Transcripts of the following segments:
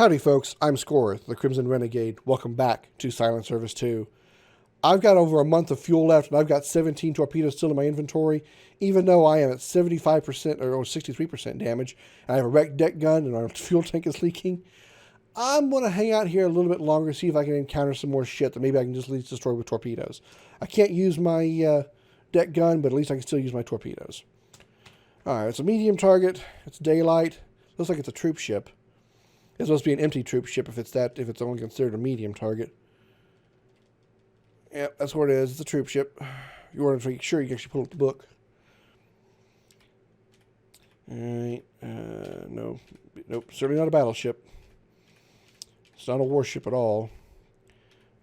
Howdy folks, I'm Scoryth, the Crimson Renegade. Welcome back to Silent Service 2. I've got over a month of fuel left and I've got 17 torpedoes still in my inventory, even though I am at 75% or 63% damage, and I have a wrecked deck gun and our fuel tank is leaking. I'm going to hang out here a little bit longer, see if I can encounter some more shit that maybe I can just at least destroy with torpedoes. I can't use my deck gun, but at least I can still use my torpedoes. Alright, it's a medium target, it's daylight, looks like it's a troop ship. It's supposed to be an empty troop ship if it's only considered a medium target. Yep, that's what it is. It's a troop ship. You want to make sure you can actually pull up the book. Alright, no. Nope, certainly not a battleship. It's not a warship at all.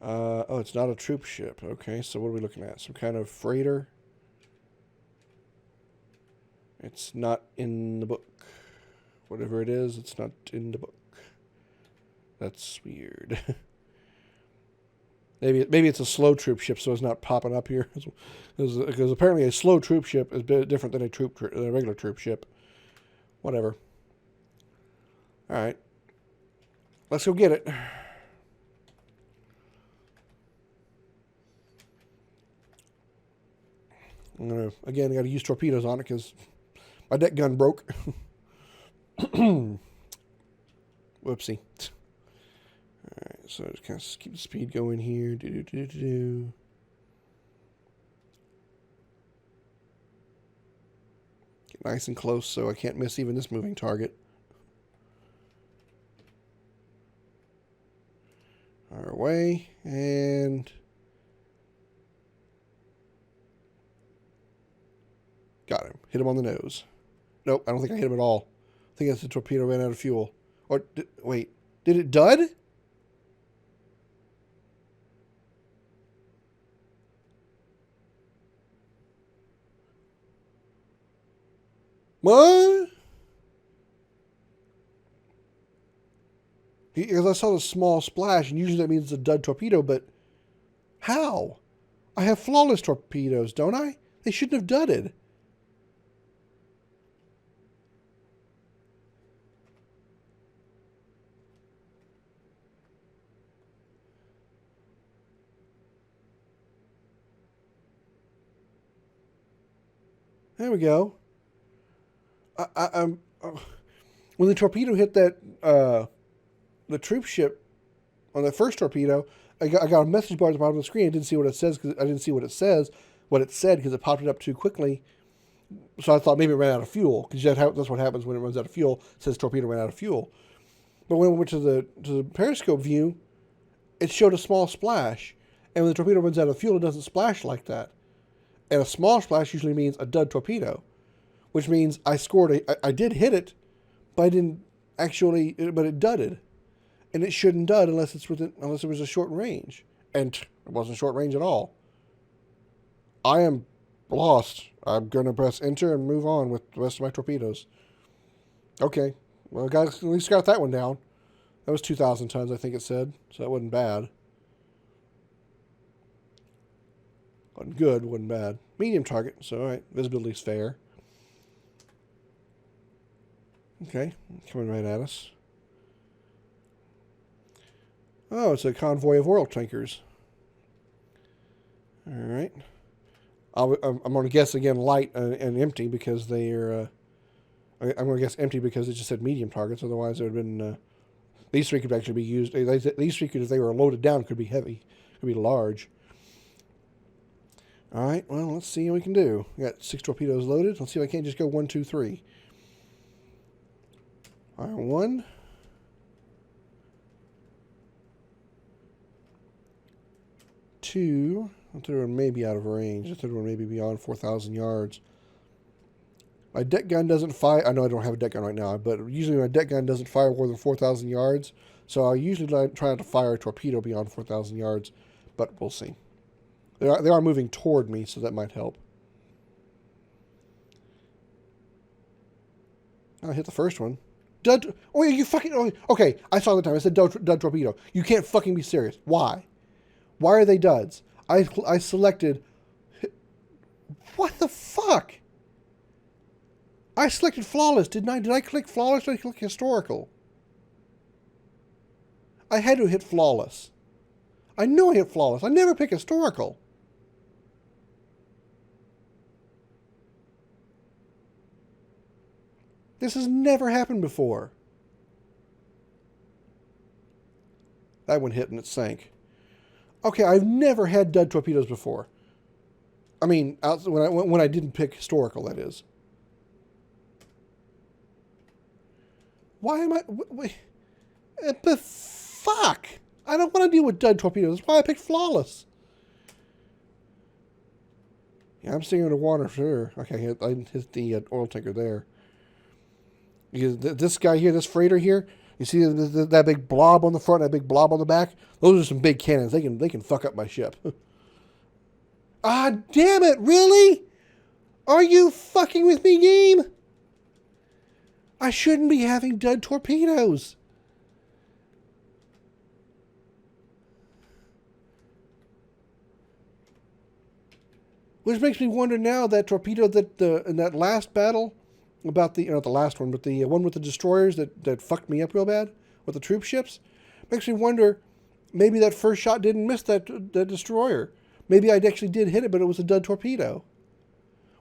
Oh, it's not a troop ship. Okay, so what are we looking at? Some kind of freighter? It's not in the book. Whatever it is, it's not in the book. That's weird. Maybe it's a slow troop ship, so it's not popping up here. Because apparently a slow troop ship is a bit different than a regular troop ship. Whatever. All right, let's go get it. I'm gonna I got to use torpedoes on it because my deck gun broke. Whoopsie. Alright, so just kind of keep the speed going here. Get nice and close so I can't miss even this moving target. Our way, and got him. Hit him on the nose. Nope, I don't think I hit him at all. I think that's the torpedo ran out of fuel. Or, wait, did it dud? What? Because I saw the small splash, and usually that means it's a dud torpedo, but how? I have flawless torpedoes, don't I? They shouldn't have dudded. There we go. I'm when the torpedo hit that the troop ship on the first torpedo, I got a message bar at the bottom of the screen. I didn't see what it says because I didn't see what it said because it popped it up too quickly. So I thought maybe it ran out of fuel because that's what happens when it runs out of fuel. It says torpedo ran out of fuel. But when we went to the periscope view, it showed a small splash, and when the torpedo runs out of fuel, it doesn't splash like that. And a small splash usually means a dud torpedo, which means I scored I did hit it, but I didn't actually, but it dudded. And it shouldn't dud unless it was a short range. And it wasn't short range at all. I am lost. I'm going to press enter and move on with the rest of my torpedoes. Okay. Well, guys, at least got that one down. That was 2,000 tons, I think it said. So that wasn't bad. Wasn't good, wasn't bad. Medium target, so alright. Visibility's fair. Okay, coming right at us. Oh, it's a convoy of oil tankers. Alright. I'm going to guess again light and empty because they're... I'm going to guess empty because it just said medium targets. Otherwise, it would have been... these three could actually be used... These three, if they were loaded down, could be heavy. Could be large. Alright, well, let's see what we can do. We got 6 torpedoes loaded. Let's see if I can't just go 1, 2, 3. Alright, 1. 2. I thought they were maybe out of range. I thought they were maybe beyond 4,000 yards. My deck gun doesn't fire. I know I don't have a deck gun right now, but usually my deck gun doesn't fire more than 4,000 yards. So I usually try not to fire a torpedo beyond 4,000 yards, but we'll see. They are moving toward me, so that might help. I hit the first one. Dud. Oh, you fucking. Oh, okay, I saw the time. I said dud torpedo. You can't fucking be serious. Why? Why are they duds? I selected. What the fuck? I selected flawless, didn't I? Did I click flawless or did I click historical? I had to hit flawless. I know I hit flawless. I never pick historical. This has never happened before. That one hit and it sank. Okay, I've never had dud torpedoes before. I mean, when I didn't pick historical, that is. Why am I... Wait, but fuck! I don't want to deal with dud torpedoes. That's why I picked flawless. Yeah, I'm staying underwater, sure. Okay, I hit the oil tanker there. Because this guy here, this freighter here, you see that big blob on the front, that big blob on the back? Those are some big cannons. They can fuck up my ship. Ah, damn it! Really? Are you fucking with me, game? I shouldn't be having dud torpedoes. Which makes me wonder now that torpedo that in that last battle about the not the last one, but the one with the destroyers that fucked me up real bad with the troop ships, makes me wonder maybe that first shot didn't miss that destroyer. Maybe I actually did hit it, but it was a dud torpedo.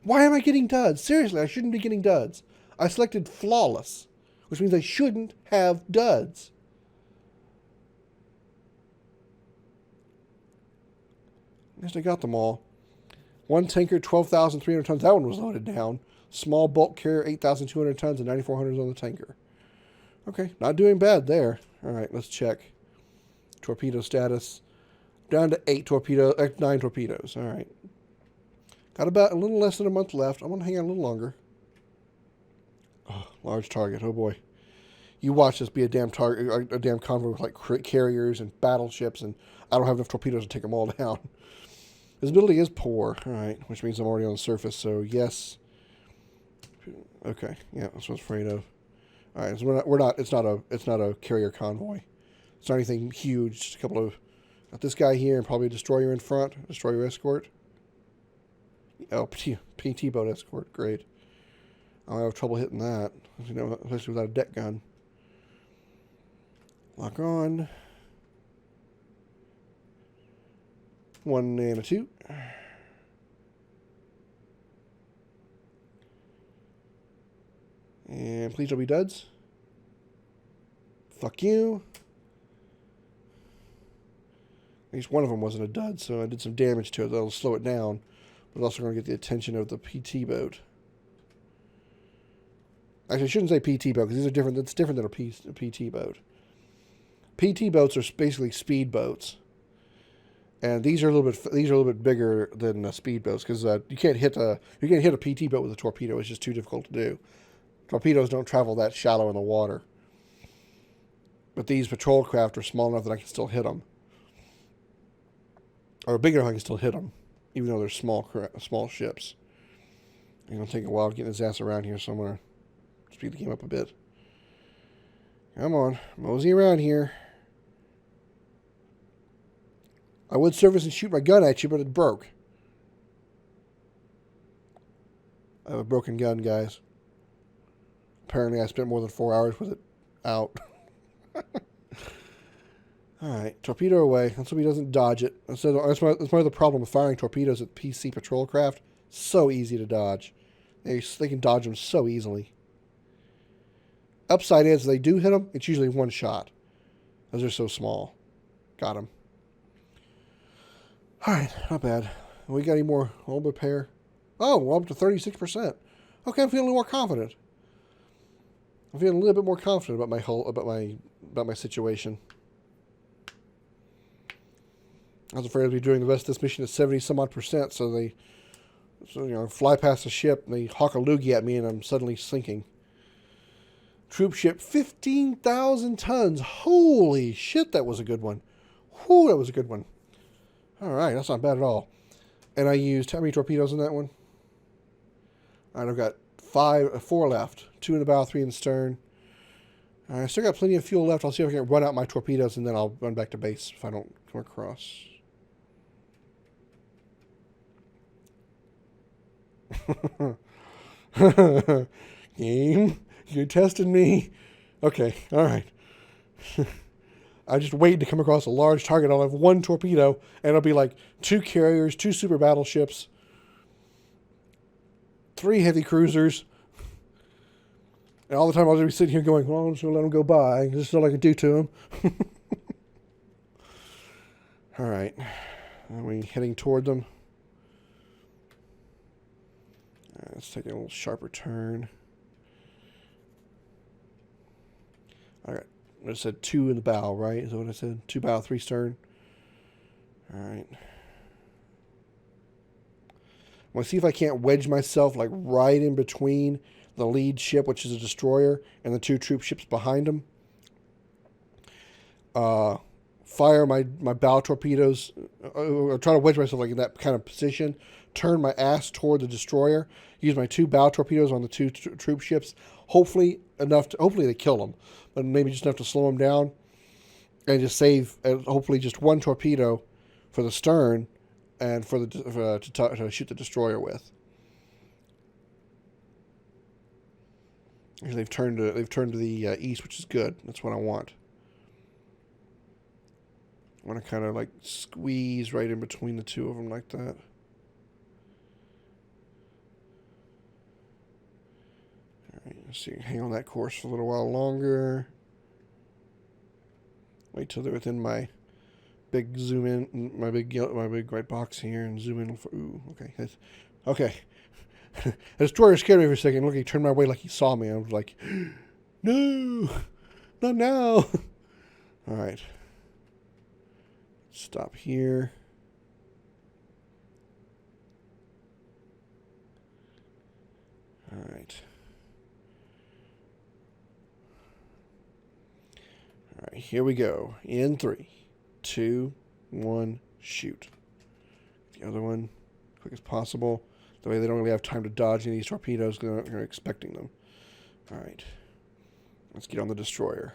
Why am I getting duds? Seriously, I shouldn't be getting duds. I selected flawless, which means I shouldn't have duds. I guess I got them all. One tanker, 12,300 tons. That one was loaded down. Small bulk carrier, 8,200 tons and 9,400 on the tanker. Okay, not doing bad there. All right, let's check. Torpedo status. Down to 9 torpedoes. All right. Got about a little less than a month left. I'm going to hang on a little longer. Oh, large target. Oh, boy. You watch this be a damn target, a damn convoy with like carriers and battleships, and I don't have enough torpedoes to take them all down. Visibility is poor. All right, which means I'm already on the surface, so yes. Okay, yeah, that's what I was afraid of. All right, so we're not. It's not a carrier convoy. It's not anything huge. Just a couple of. Got this guy here and probably a destroyer in front. Destroyer escort. Oh, PT boat escort. Great. I'll have trouble hitting that, you know, especially without a deck gun. Lock on. 1 and a 2. And please don't be duds. Fuck you. At least one of them wasn't a dud, so I did some damage to it. That'll slow it down. But also going to get the attention of the PT boat. Actually, I shouldn't say PT boat, because these are different. That's different than a PT boat. PT boats are basically speed boats. And these are a little bit bigger than speedboats because you can't hit a PT boat with a torpedo. It's just too difficult to do. Torpedoes don't travel that shallow in the water. But these patrol craft are small enough that I can still hit them, or big enough I can still hit them, even though they're small ships. It's gonna take a while getting his ass around here, so I'm gonna speed the game up a bit. Come on, mosey around here. I would service and shoot my gun at you, but it broke. I have a broken gun, guys. Apparently, I spent more than 4 hours with it out. Alright, torpedo away. Let's hope he doesn't dodge it. That's my other problem with firing torpedoes at PC patrol craft. So easy to dodge. They can dodge them so easily. Upside is, if they do hit them, it's usually one shot. Because they're so small. Got him. Alright, not bad. We got any more hull repair? Oh, we're up to 36%. Okay, I'm feeling more confident. I'm feeling a little bit more confident about my hull, about my situation. I was afraid I'd be doing the rest of this mission at 70-some-odd%, so they fly past the ship and they hawk a loogie at me and I'm suddenly sinking. Troop ship, 15,000 tons. Holy shit, that was a good one. Whew, that was a good one. Alright, that's not bad at all. And I used, how many torpedoes in that one? Alright, I've got 4 left. 2 in the bow, 3 in the stern. Alright, I still got plenty of fuel left. I'll see if I can run out my torpedoes and then I'll run back to base if I don't come across. Game, you're testing me. Okay, alright. I just wait to come across a large target. I'll have one torpedo, and it'll be like 2 carriers, 2 super battleships, 3 heavy cruisers. And all the time I'll just be sitting here going, well, I'm just going to let them go by. This is all I can do to them. All right. Are we heading toward them? Let's take a little sharper turn. All right. I said 2 in the bow, right? Is that what I said? 2 bow, 3 stern. All right. I want to see if I can't wedge myself like right in between the lead ship, which is a destroyer, and the 2 troop ships behind them. Fire my bow torpedoes. I'll try to wedge myself like in that kind of position. Turn my ass toward the destroyer. Use my 2 bow torpedoes on the 2 troop ships. Hopefully they kill them, but maybe just enough to slow them down, and just save hopefully just 1 torpedo for the stern, and for the to shoot the destroyer with. They've turned to the east, which is good. That's what I want. I want to kind of like squeeze right in between the 2 of them like that. All right, let's see. Hang on that course for a little while longer. Wait till they're within my big zoom in, my big white box here, and zoom in. Ooh, okay, okay. The destroyer scared me for a second. Look, he turned my way like he saw me. I was like, no, not now. All right. Stop here. All right. All right, here we go. In 3, 2, 1, shoot. The other one, quick as possible. That way they don't really have time to dodge any of these torpedoes because they're expecting them. All right. Let's get on the destroyer.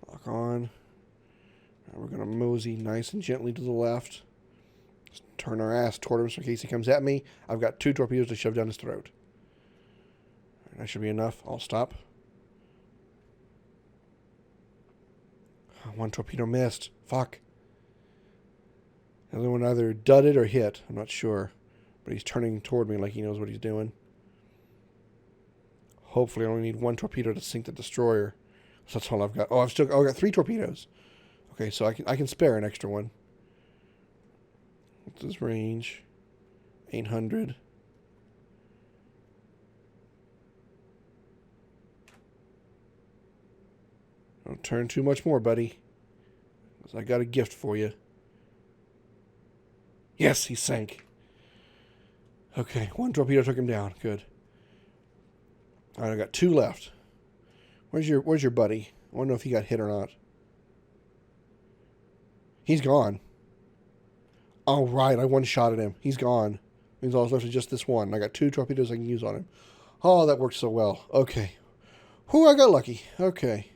Lock on. Right, we're going to mosey nice and gently to the left. Just turn our ass toward him so in case he comes at me. I've got 2 torpedoes to shove down his throat. Right, that should be enough. I'll stop. 1 torpedo missed. Fuck. The other one either dudded or hit. I'm not sure. But he's turning toward me like he knows what he's doing. Hopefully I only need 1 torpedo to sink the destroyer. So that's all I've got. Oh, I've got 3 torpedoes. Okay, so I can spare an extra one. What's his range? 800. Don't turn too much more, buddy. 'Cause I got a gift for you. Yes, he sank. Okay, 1 torpedo took him down. Good. All right, I got 2 left. Where's your buddy? I want to know if he got hit or not. He's gone. All right, I one-shotted him. He's gone. Means all that's left is just this one. I got 2 torpedoes I can use on him. Oh, that worked so well. Okay. Whew, I got lucky. Okay.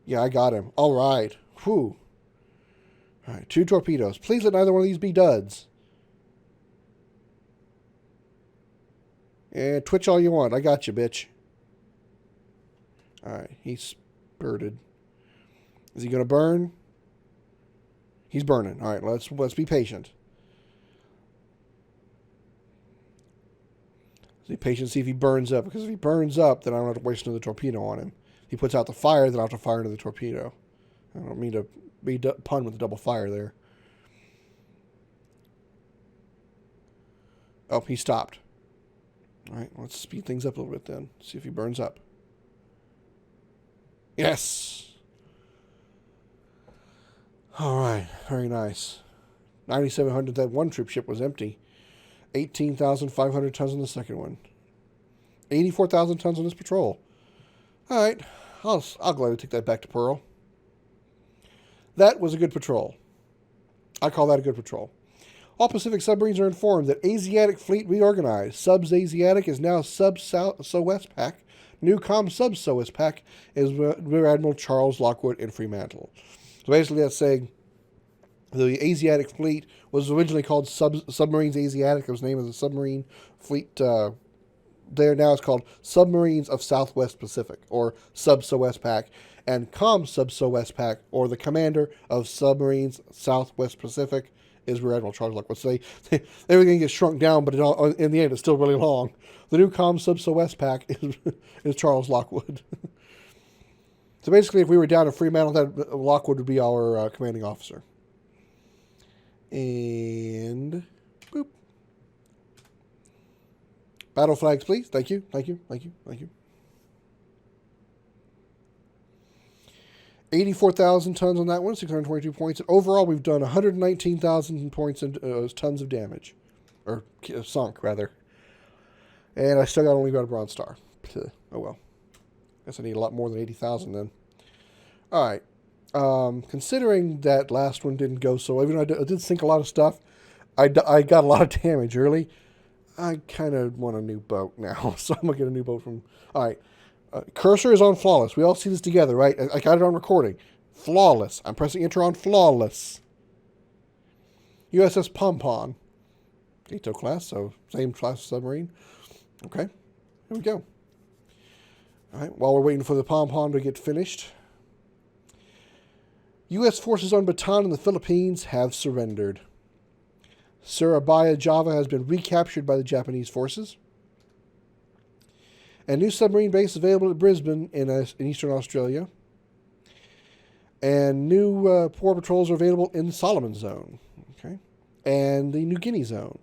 Yeah, I got him. All right. Whew. All right, 2 torpedoes. Please let neither one of these be duds. And twitch all you want. I got you, bitch. All right, he's spurted. Is he going to burn? He's burning. All right, let's be patient. Let's be patient, see if he burns up. Because if he burns up, then I don't have to waste another torpedo on him. If he puts out the fire, then I'll have to fire another torpedo. I don't mean to be pun with the double fire there. Oh, he stopped. All right, let's speed things up a little bit then. See if he burns up. Yes. All right, very nice. 9,700. That 1 troop ship was empty. 18,500 tons on the second one. 84,000 tons on this patrol. All right, I'll gladly take that back to Pearl. That was a good patrol. I call that a good patrol. All Pacific submarines are informed that Asiatic fleet reorganized. Subs Asiatic is now Sub SOWESPAC. New Sub SOWESPAC is Rear Admiral Charles Lockwood in Fremantle. So basically that's saying the Asiatic fleet was originally called Submarines Asiatic. It was named as a submarine fleet there now is called Submarines of Southwest Pacific, or Sub-SOWESPAC, and Sub-SOWESPAC, or the Commander of Submarines Southwest Pacific, is Rear Admiral Charles Lockwood. So everything gets shrunk down, but in the end, it's still really long. The new Sub-SOWESPAC is Charles Lockwood. So basically, if we were down in Fremantle, that Lockwood would be our commanding officer. And boop. Battle flags, please. Thank you. 84,000 tons on that one, 622 points. And overall, we've done 119,000 points and tons of damage. Or sunk, rather. And I still only got a bronze star. Oh well. Guess I need a lot more than 80,000 then. Alright. Considering that last one didn't go so, even though I did sink a lot of stuff, I got a lot of damage early. I kind of want a new boat now, so I'm going to get a new boat from... Alright. Cursor is on flawless. We all see this together, right? I got it on recording. Flawless. I'm pressing enter on flawless. USS Pompon. NATO class, so same class submarine. Okay. Here we go. Alright, while we're waiting for the Pompon to get finished. U.S. forces on Bataan in the Philippines have surrendered. Surabaya, Java has been recaptured by the Japanese forces. A new submarine base available at Brisbane in Eastern Australia. And new port patrols are available in the Solomon Zone. Okay. And the New Guinea Zone.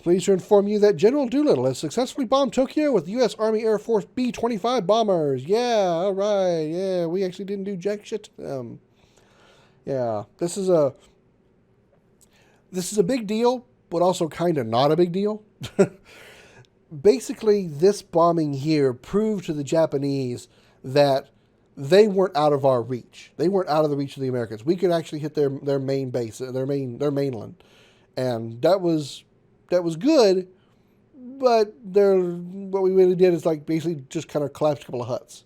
Pleased to inform you that General Doolittle has successfully bombed Tokyo with the U.S. Army Air Force B-25 bombers. Yeah, all right. Yeah, we actually didn't do jack shit to them. Yeah, this is a big deal, but also kind of not a big deal. Basically, this bombing here proved to the Japanese that they weren't out of our reach. They weren't out of the reach of the Americans. We could actually hit their main base, their mainland, and that was good. But what we really did is like basically just kind of collapsed a couple of huts.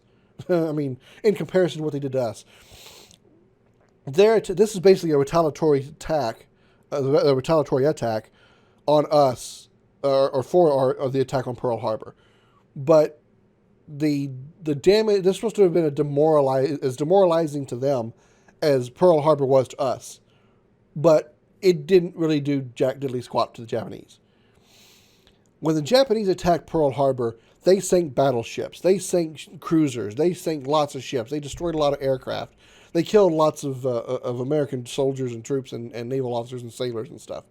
I mean, in comparison to what they did to us, this is basically a retaliatory attack, on us. Or the attack on Pearl Harbor. But the damage, this is supposed to have been as demoralizing to them as Pearl Harbor was to us. But it didn't really do jack diddly squat to the Japanese. When the Japanese attacked Pearl Harbor, they sank battleships, they sank cruisers, they sank lots of ships, they destroyed a lot of aircraft, they killed lots of American soldiers and troops and naval officers and sailors and stuff.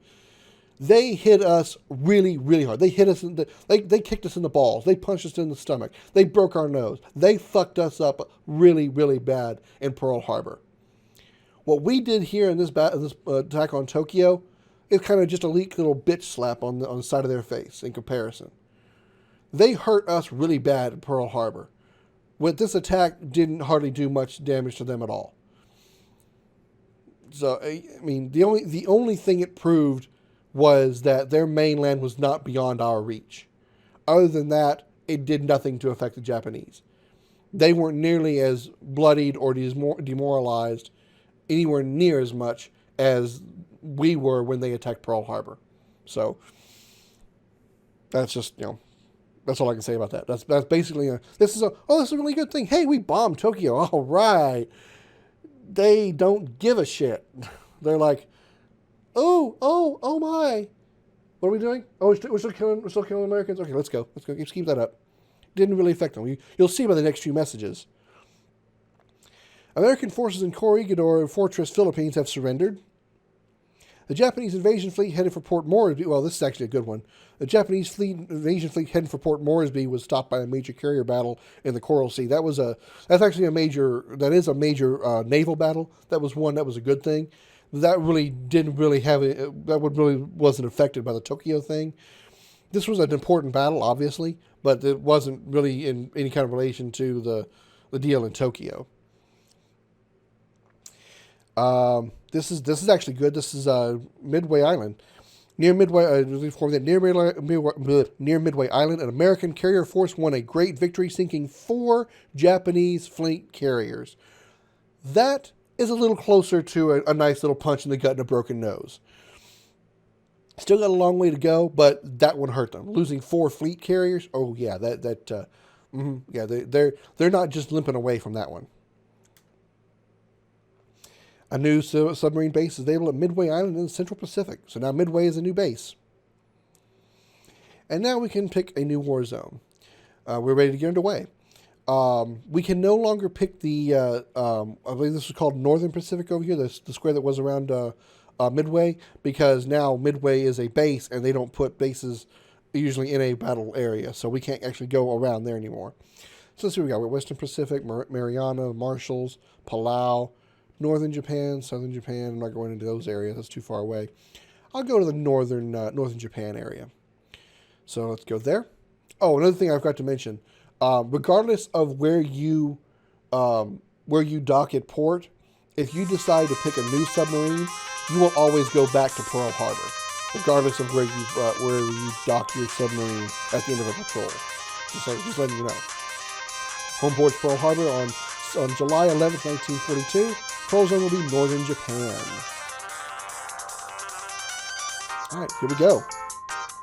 They hit us really, really hard. They hit us they kicked us in the balls. They punched us in the stomach. They broke our nose. They fucked us up really, really bad in Pearl Harbor. What we did here in this attack on Tokyo is kind of just a leak little bitch slap on the side of their face in comparison. They hurt us really bad at Pearl Harbor. With this attack, didn't hardly do much damage to them at all. So I mean, the only thing it proved was that their mainland was not beyond our reach. Other than that, it did nothing to affect the Japanese. They weren't nearly as bloodied or demoralized anywhere near as much as we were when they attacked Pearl Harbor. So that's just, that's all I can say about that. That's basically this is a really good thing. Hey, we bombed Tokyo. All right. They don't give a shit. They're like, oh my. What are we doing? Oh, we're still killing Americans? Okay, let's go. Let's keep that up. Didn't really affect them. You'll see by the next few messages. American forces in Corregidor Fortress, Philippines have surrendered. The Japanese invasion fleet headed for Port Moresby. Well, this is actually a good one. The Japanese invasion fleet headed for Port Moresby was stopped by a major carrier battle in the Coral Sea. That is a major naval battle. That was one that was a good thing. That really wasn't affected by the Tokyo thing. This was an important battle, obviously, but it wasn't really in any kind of relation to the deal in Tokyo. This is actually good. This is Midway Island. Near Midway Island, an American carrier force won a great victory, sinking 4 Japanese fleet carriers. That is a little closer to a nice little punch in the gut and a broken nose. Still got a long way to go, but that one hurt them. Losing 4 fleet carriers. Oh yeah, yeah, they're not just limping away from that one. A new submarine base is available at Midway Island in the Central Pacific. So now Midway is a new base. And now we can pick a new war zone. We're ready to get underway. We can no longer pick the, I believe this was called Northern Pacific over here, the square that was around Midway, because now Midway is a base and they don't put bases usually in a battle area. So we can't actually go around there anymore. So let's see what we got. We got Western Pacific, Mariana, Marshalls, Palau, Northern Japan, Southern Japan. I'm not going into those areas. That's too far away. I'll go to the Northern Japan area. So let's go there. Oh, another thing I forgot to mention. Regardless of where you dock at port, if you decide to pick a new submarine, you will always go back to Pearl Harbor, regardless of where you dock your submarine at the end of a patrol. Just letting you know. Home port's Pearl Harbor on July 11th, 1942. Patrol zone will be Northern Japan. All right, here we go.